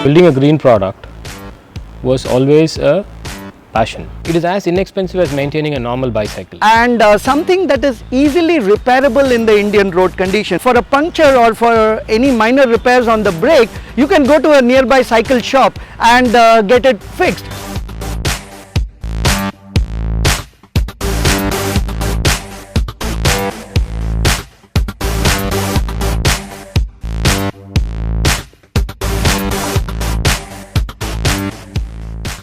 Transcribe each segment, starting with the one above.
Building a green product was always a passion. It is as inexpensive as maintaining a normal bicycle. And something that is easily repairable in the Indian road condition. For a puncture or for any minor repairs on the brake, you can go to a nearby cycle shop and get it fixed.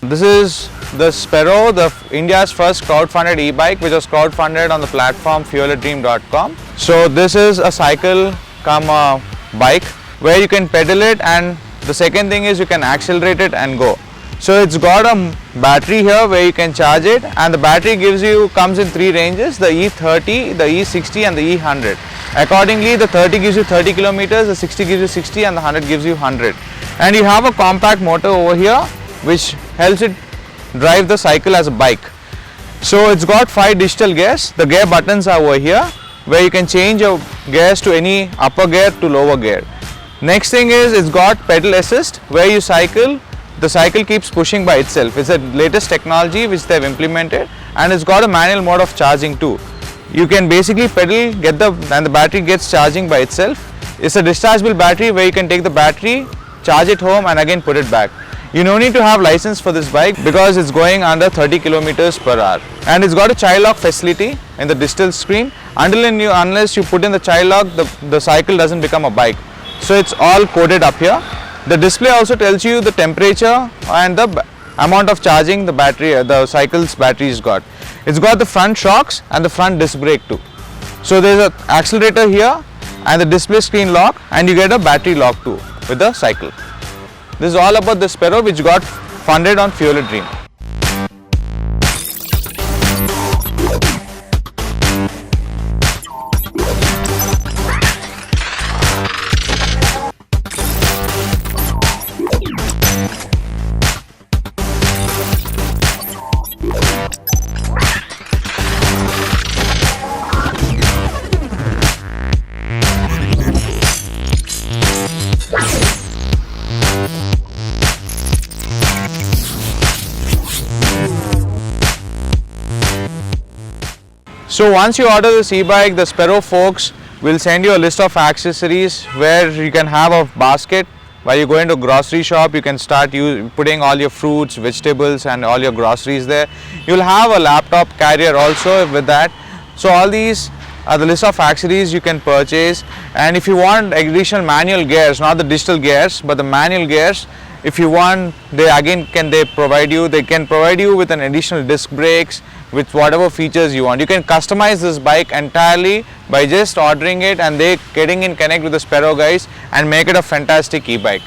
This is the Sparrow, India's first crowd-funded e-bike, which was crowd-funded on the platform fueladream.com. So this is a cycle come bike where you can pedal it, and the second thing is you can accelerate it and go. So it's got a battery here where you can charge it, and the battery comes in three ranges: the E30, the E60 and the E100. Accordingly, the 30 gives you 30 kilometers, the 60 gives you 60 and the 100 gives you 100. And you have a compact motor over here which helps it drive the cycle as a bike. So it's got 5 digital gears. The gear buttons are over here where you can change your gears to any upper gear to lower gear. Next thing is it's got pedal assist where you cycle, the cycle keeps pushing by itself. It's the latest technology which they've implemented, and it's got a manual mode of charging too. You can basically pedal, and the battery gets charging by itself. It's a dischargeable battery where you can take the battery, charge it home and again put it back. You don't need to have license for this bike because it's going under 30 kilometers per hour, and it's got a child lock facility in the digital screen. Unless you put in the child lock, the cycle doesn't become a bike. So it's all coded up here. The display also tells you the temperature and the amount of charging the cycle's battery has got. It's got the front shocks and the front disc brake too. So there's an accelerator here and the display screen lock, and you get a battery lock too with the cycle. This is all about the Sparrow, which got funded on Fuel a Dream. So once you order this e-bike, the Sparrow folks will send you a list of accessories where you can have a basket. While you go into a grocery shop, you can start putting all your fruits, vegetables and all your groceries there. You'll have a laptop carrier also with that. So all these are the list of accessories you can purchase, and if you want additional manual gears, not the digital gears but the manual gears, if you want, they can provide you with an additional disc brakes with whatever features you want. You can customize this bike entirely by just ordering it, and they getting in connect with the Sparrow guys and make it a fantastic e-bike.